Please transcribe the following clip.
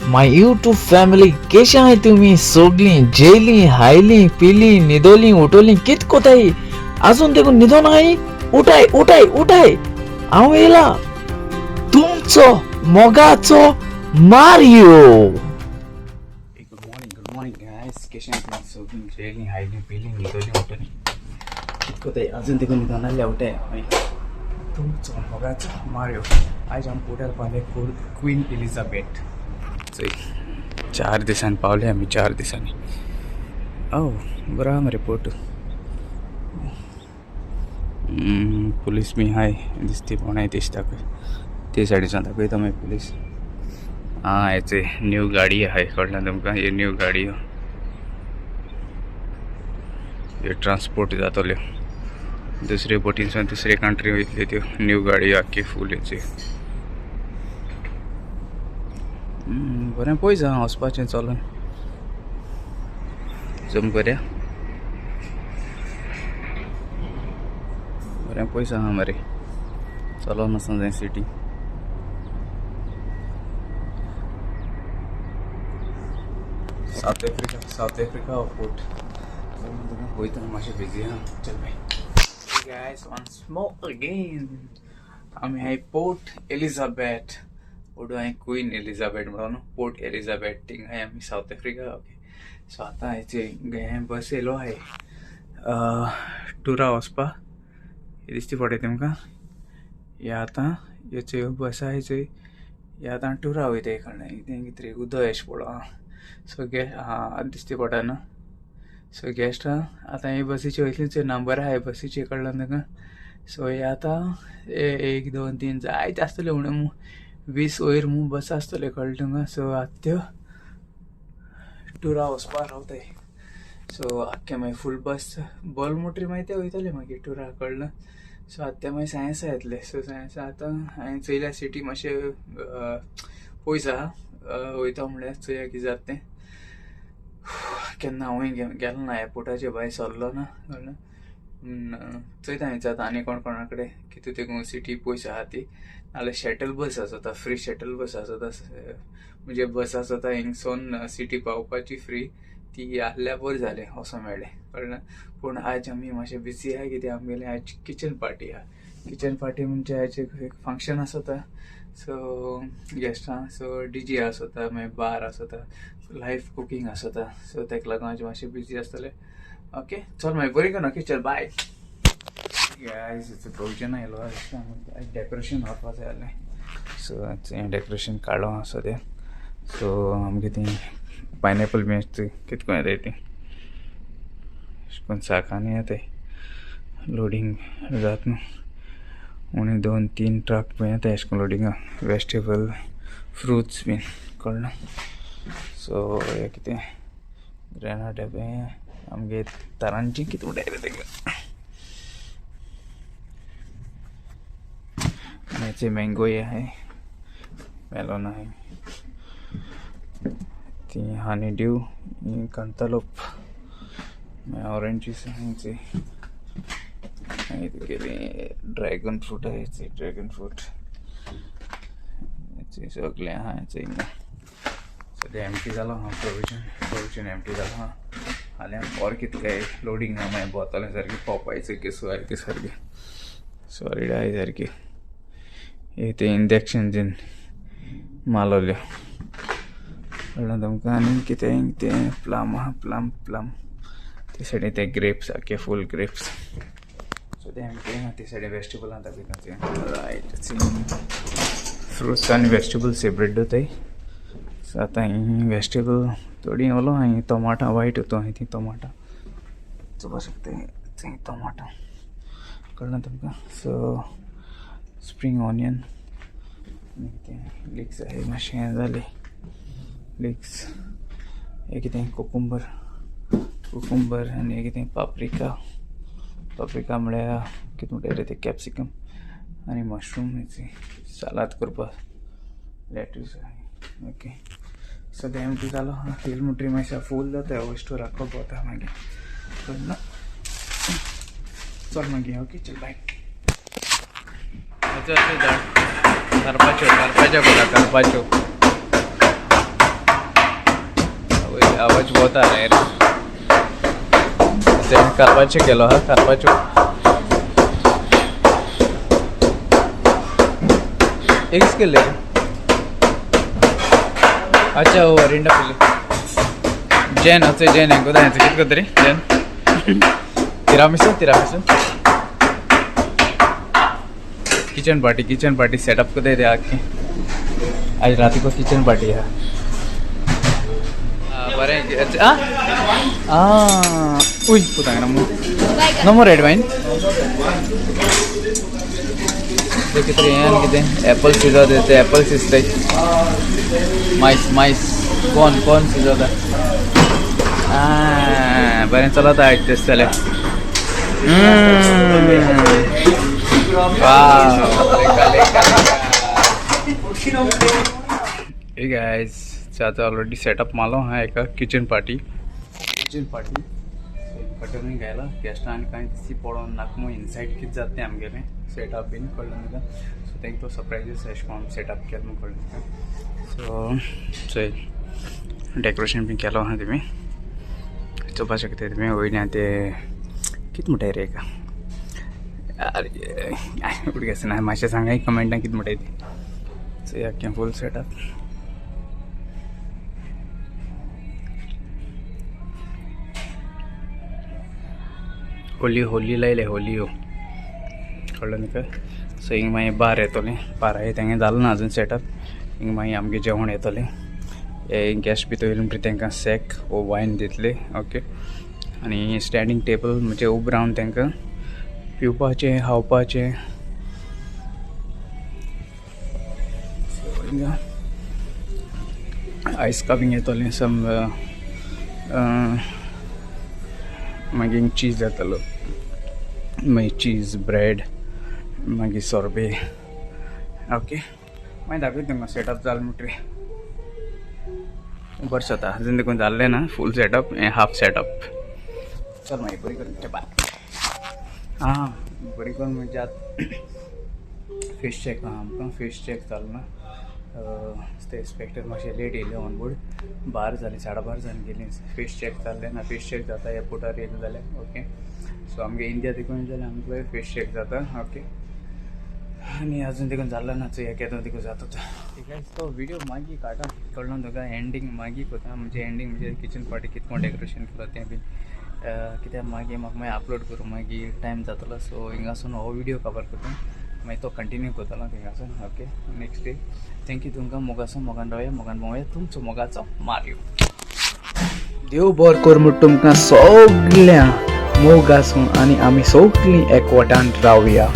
माय YouTube family कशी आहे तुम्ही? सोडली, जेली, हायली, पिली, निदोली, उठवली कित कोताई अजून देखून निधो नाही. उठाय उठाय उठाय हांव येला तुमचो मोगाचो मारियो. Good morning guys. कशे आहेत तुम्ही? सोडून जेली, हायली, पिली, निदोली, उठवली कित कोताई अजून देखून निधो नाल्या उठाय तुमचो मोगाचो मारियो. आज आमी पोर्टार पावले क्वीन एलिझाबेथ. 4 दिसांनी पावले आमी. 4 दिसांनी. बरो आहा मरे पोर्ट. पुलीस बी हाय दिसती कोणाय दिसता ते सायडीच्यान दाखयता मागीर पुलीस. हेचे न्यू गाडी आहाय कळना तुमकां? हे न्यू गाडी हे ट्रान्सपोर्ट जातल्यो दुसरे बोटीनसून दुसरे कंट्री वयतल्यो त्यो न्यू गाडी आख्खी फूल हेची. बरें पयस आहा वचपाचें चलून. जम करया. बरें पयस आहा मरे चलोन वचूं जाय सिटी. साउथ आफ्रिका पोर्ट वयता मातशें बिजी आहा. चल bye guys once more again. आमी हाय पोर्ट एलिझाबेथ. ओडू हाय क्वीन एलिझाबेथ म्हणून पोर्ट एलिझाबेथ थिंग हाय आमी साउथ आफ्रिका. ओके सो आतां हेचे बस येयलो हाय टुरा वचपा. दिसती पडे तुमकां? हे आतां ह्यो बस आहाय चोय हे आतां टुरा वयता कळना कितें उदक एश पडो. सो दिसती पडटा न्हू. सो गेस्ट आतां हे बसीचे वयतली नंबर आहाय बसीचे कळना तुका? सो हे आतां 1 2 3 जायते आसतले म्हणून 20 वयर बस आसतले कळ्ळें तुमकां? सो आतां त्यो टुरा वचपा रावताय. सो आख्खे मागीर फूल बस बॉल मोटरी मागीर ते वयतले मागीर टुरा कळ्ळें? सो आतां ते मागीर सायन्सा येतले. सो सायन्सा आतां हांवें चयल्या सिटी मातशें पयस आहा वयता म्हणल्यार चोया कितें जाता तें. केन्ना हांवूय गेलो ना एअरपोर्टाचे भायर सरलो ना कळ्ळें? चयता हांवें जाता आनी कोणा कडेन कितें तें सिटी पयस आहा ती. नाल्यार शटल बस आसता फ्री शटल बस आसता. म्हणजे बस आसता हिंगसून सिटी पावपाची फ्री ती आहल्यार बरें जालें वचों मेळ्ळें कळ्ळें? पूण आयज आमी मातशें बिजी आहा कित्याक आमगेलें आयज किचन पार्टी आहा. किचन पार्टी म्हणजे आयज एक फंक्शन आसता. सो गेस्टां सो DJ आसता मागीर बार आसता लायव्ह कुकींग आसता. सो तेका लागून आयज मातशें बिजी आसतलें. ओके चल मागीर बरी करून ओके चल बाय. गायज प्रोविजन आयलो आयज डेकोरेशन करपा जाय आसलें. सो डेकोरेशन काडलो आसा तें. सो आमगे ती पायनएपल बी कितें कोण येताय ती अशें करून साकानी येताय. लोडिंग जात न्हू उणी 2-3 ट्रक बीन येताय अशें करून लोडिंगा वेजिटेबल फ्रुट्स बीन कळ्ळें? सो हे कितें ग्रेनाड हें आमगे तारांची कितें म्हणटाय रे तेका हेचे मँगोय आहाय मेलोन आहाय ती हनी ड्यू कंतालोप ऑरेंजीस आहाय ड्रॅगन फ्रूट आहे. ड्रॅगन फ्रूट सगळें आहा हिंगा. सद्या एमटी जालो हा प्रोविजन एमटी जालो हा. फाल्यां और कितें काय लोडिंग आहा मागीर बोतलां सारकी पोपाय सारकी सॉरीड आहाय सारकी. हे ते इंजेक्शन बीन मारलोल्यो कळ्ळें तुमकां? आनी कितें तें प्लम आहा प्लम ते सायडीन ते ग्रेप्स आख्खे फूल ग्रेप्स. सो ते एमटी आहा ते सायडीन वेजिटेबलां दाखयता रायट. फ्रुट्स आनी वेजिटेबल्स सेपरेट दवरताय. सो आतां ही वेजिटेबल थोडी ओलो हाय टोमाटा वायट होतो हाय ती टोमाटा चोवपा शकताय थंय टोमाटा कळ्ळें तुमकां? सो स्प्रिंग ऑनियन लिक्स आहाय मातशें हें जालें लिक्स. हे कितें कुकुंबर आनी हे कितें पाप्रिका म्हळ्यार कितें म्हणटाय रे ते कॅप्सिकम आनी मशरूम हेची सालाद करपाक लेट्यूस आहाय. ओके सो ते एमटी जालो हा. तेल मुटरी मातशें फूल जाता स्टोर राखप वता मागीर कळ्ळें? चल मागीर ओके चल बाय. carpaccio आवाज बहुत आ रहा है रे. ते कारवाचो केलो हा कारवाचो. एक के ले. अच्छा वो रिंडा पिले. जैन अच्छे जैन है गोदा है कित Kadiri Jain. Tiramisu tiramisu. Kitchen party setup को दे दे आके. आज रात को किचन पार्टी है. बरे अच्छा उई पुतांग नमो रेड वाइन. ते कितरे हैं किते एप्पल सीधा देते एप्पल सिस्टे. माइस कौन सीधा था. बरे चला था आज तेस चले. Hey guys, चाहते ऑलरेडी सेटअप मालो हा एका किचन पार्टी कटून घ्यायला गेस्ट आणि काय दिसी पडून नाकमो इनसाइड कित जाते आमगेले सेटअप बीन कळलं नका. सो तेंक तो सरप्राइजेस अशें सेटअप केलो म्हणून कळलं नका. सो डेकोरेशन बीन केलो हा तुमी चोपा शकता तुमी. वयल्यान ते कित म्हणटाय रे का अरे उडगेस ना मातशें सांगाय कमेंटान कित म्हणटाय ती. सो या फुल सेटअप. होली लायले होली हो कळलं न्ही. सो हिंग मागीर बार येतले. बारा तेंगे जालें ना अजून सेटअप. हिंग मागीर आमगे जेवण येतलें. गॅस बी येवन बरी तांकां सेक वो वायन दितले. ओके आनी स्टँडींग टेबल म्हणजे उबो रावन तांकां पिवपाचें खावपाचें. आयस कापींग येतलें. सम मागीर चीज येतलो. मागीर चीज ब्रेड मागीर सोर्बे. ओके मागीर दाखयता तुमकां सेटअप जालें म्हणटरी. बरें जाता अजून देखून जाल्लें ना फूल सेटअप हें हाफ सेटअप. चल मागीर बरी करून बाय. बरी करून म्हणजे आतां फिश चॅक आहा आमकां. फिश चॅक जालो ना. ते स्पेक्टर मातशें लेट येयलें ऑन बोर्ड. 12 जालीं 12:30 जावन गेलीं. फिश चॅक जाल्लें ना. फिश चॅक जाता एअरपोर्टार येयलें जाल्यार. ओके सो आमगे इंडिया देखून जाल्यार आमकां फिश चॅक जाता. ओके आनी अजून देखून जाल्लो ना. सो एक येदो देखून जाता ठीक आहे. तो व्हिडिओ मागीर काडटा कळलो तुका. एंडींग मागीर कोता म्हणजे एंडींग म्हणजे किचन पार्टी कितकोन डेकोरेशन केलो तें बीन कित्याक मागीर म्हाका मागीर अपलोड करूं मागीर टायम जातलो. सो हिंगासून हो व्हिडिओ कवर करता मागीर तो कंटिन्यू करतलो थिंगासून. ओके नेक्स्ट डे थँक्यू तुमकां मोगासून मोगान रावया मोगान भोंवया. तुमचो मोगाचो मारयो. देव बरें कर म्हूण तुमकां सगळ्या मोग आसूं आनी आमी सगळीं एकवटान रावया.